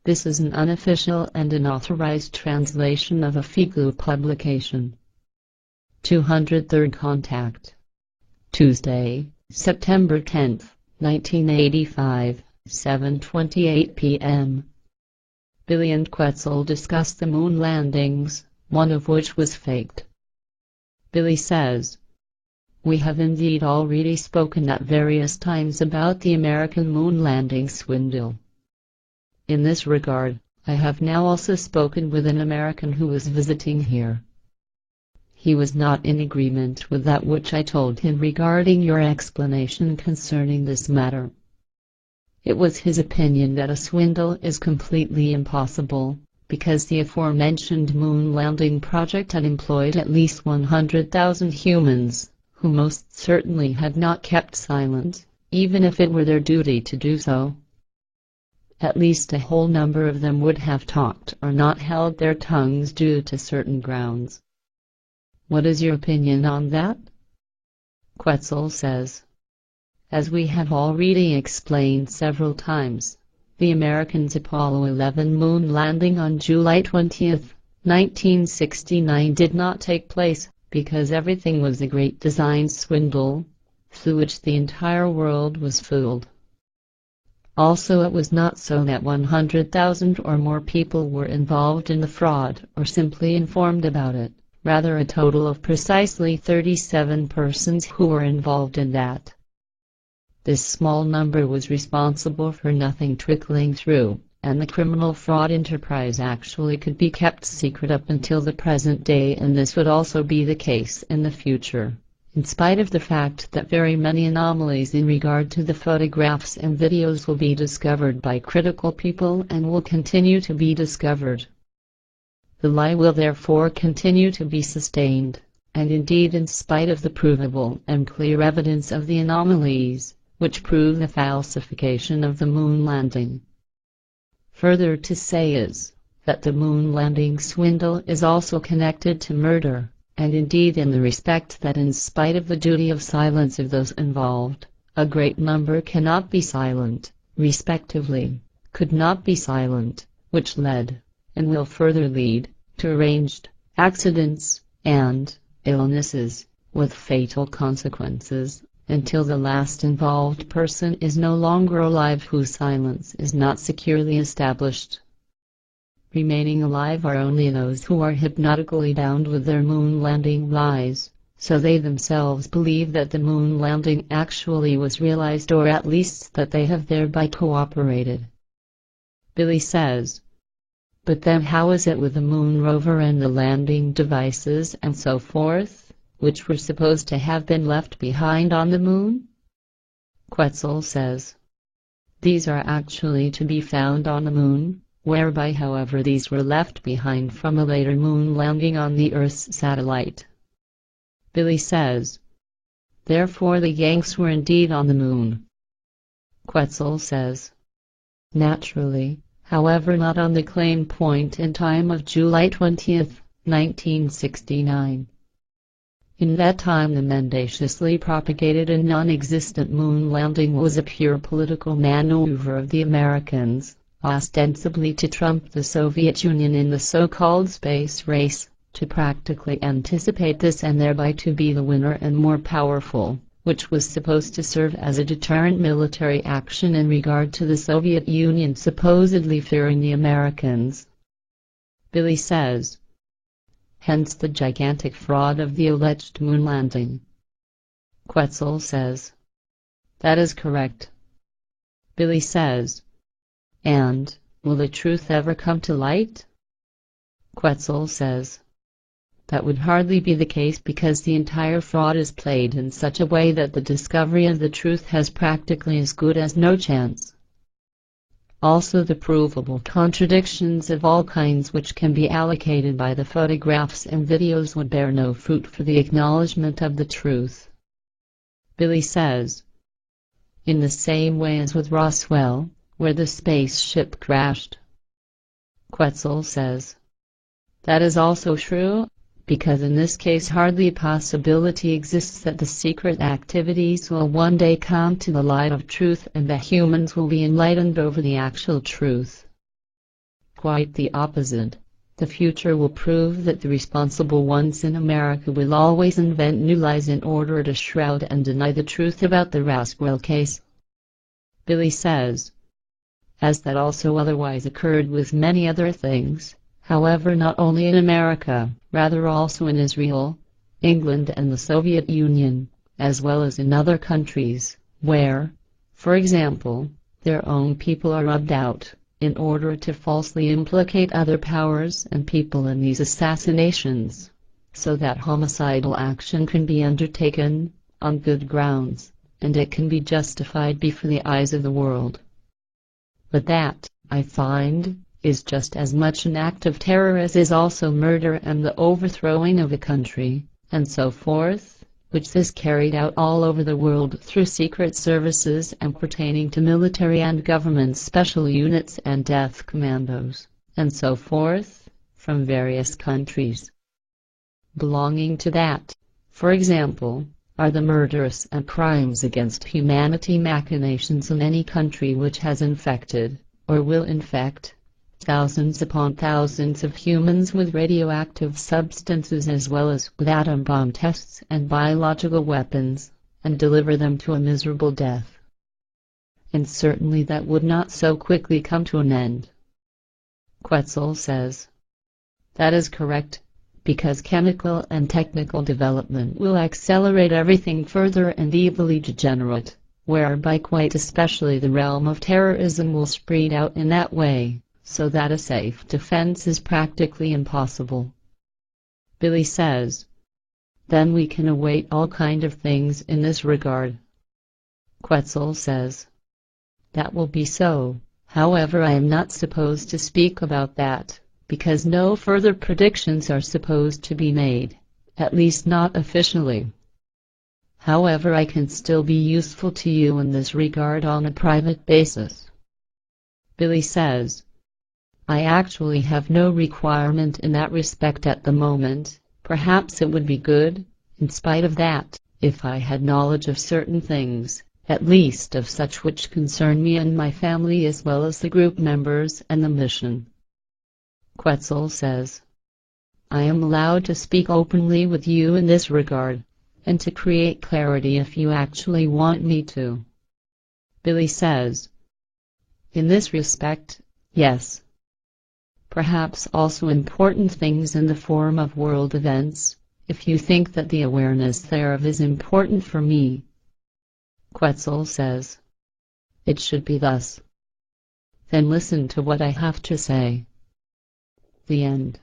This is an unofficial and unauthorized translation of a Figu publication. 203rd Contact. Tuesday, September 10, 1985, 7:28 p.m. Billy and Quetzal discuss the moon landings, one of which was faked. Billy says, "We have indeed already spoken at various times about the American moon landing swindle. In this regard, I have now also spoken with an American who was visiting here. He was not in agreement with that which I told him regarding your explanation concerning this matter. It was his opinion that a swindle is completely impossible, because the aforementioned moon landing project had employed at least 100,000 humans, who most certainly had not kept silent, even if it were their duty to do so. At least a whole number of them would have talked or not held their tongues due to certain grounds. What is your opinion on that?" Quetzal says, "As we have already explained several times, the Americans' Apollo 11 moon landing on July 20, 1969 did not take place because everything was a great design swindle, through which the entire world was fooled. Also, it was not so that 100,000 or more people were involved in the fraud or simply informed about it. Rather, a total of precisely 37 persons who were involved in that. This small number was responsible for nothing trickling through, and the criminal fraud enterprise actually could be kept secret up until the present day, and this would also be the case in the future, in spite of the fact that very many anomalies in regard to the photographs and videos will be discovered by critical people and will continue to be discovered. The lie will therefore continue to be sustained, and indeed in spite of the provable and clear evidence of the anomalies, which prove the falsification of the moon landing. Further to say is, that the moon landing swindle is also connected to murder, and indeed in the respect that in spite of the duty of silence of those involved, a great number cannot be silent, respectively, could not be silent, which led, and will further lead, to arranged accidents and illnesses, with fatal consequences, until the last involved person is no longer alive whose silence is not securely established. Remaining alive are only those who are hypnotically bound with their moon landing lies, so they themselves believe that the moon landing actually was realized, or at least that they have thereby cooperated." Billy says, "But then how is it with the moon rover and the landing devices and so forth, which were supposed to have been left behind on the moon?" Quetzal says, "These are actually to be found on the moon, whereby however these were left behind from a later moon landing on the Earth's satellite." Billy says, "Therefore the Yanks were indeed on the moon." Quetzal says, "Naturally, however not on the claimed point in time of July 20, 1969. In that time the mendaciously propagated and non-existent moon landing was a pure political maneuver of the Americans, ostensibly to trump the Soviet Union in the so-called space race, to practically anticipate this and thereby to be the winner and more powerful, which was supposed to serve as a deterrent military action in regard to the Soviet Union supposedly fearing the Americans." Billy says, "Hence the gigantic fraud of the alleged moon landing." Quetzal says, "That is correct." Billy says, "And, will the truth ever come to light?" Quetzal says, "That would hardly be the case, because the entire fraud is played in such a way that the discovery of the truth has practically as good as no chance. Also the provable contradictions of all kinds which can be allocated by the photographs and videos would bear no fruit for the acknowledgement of the truth." Billy says, "In the same way as with Roswell, where the spaceship crashed." Quetzal says, "That is also true, because in this case hardly a possibility exists that the secret activities will one day come to the light of truth and that humans will be enlightened over the actual truth. quite the opposite. The future will prove that the responsible ones in America will always invent new lies in order to shroud and deny the truth about the Roswell case. Billy says, as that also otherwise occurred with many other things, however, not only in America, rather also in Israel, England and the Soviet Union, as well as in other countries, where, for example, their own people are rubbed out, in order to falsely implicate other powers and people in these assassinations, so that homicidal action can be undertaken, on good grounds, and it can be justified before the eyes of the world. But that, I find, is just as much an act of terror as is also murder and the overthrowing of a country, and so forth, which is carried out all over the world through secret services and pertaining to military and government special units and death commandos, and so forth, from various countries. Belonging to that, for example, are the murderous and crimes against humanity machinations in any country which has infected, or will infect, thousands upon thousands of humans with radioactive substances as well as with atom bomb tests and biological weapons, and deliver them to a miserable death. And certainly that would not so quickly come to an end. Quetzal says, that is correct, because chemical and technical development will accelerate everything further and evilly degenerate, whereby quite especially the realm of terrorism will spread out in that way, so that a safe defense is practically impossible. Billy says, then we can await all kind of things in this regard. Quetzal says, that will be so, however I am not supposed to speak about that, because no further predictions are supposed to be made, at least not officially. However, I can still be useful to you in this regard on a private basis. Billy says, I actually have no requirement in that respect at the moment. Perhaps it would be good, in spite of that, if I had knowledge of certain things, at least of such which concern me and my family as well as the group members and the mission. Quetzal says, I am allowed to speak openly with you in this regard, and to create clarity if you actually want me to. Billy says, in this respect, yes. Perhaps also important things in the form of world events, if you think that the awareness thereof is important for me. Quetzal says, it should be thus. Then listen to what I have to say. The end.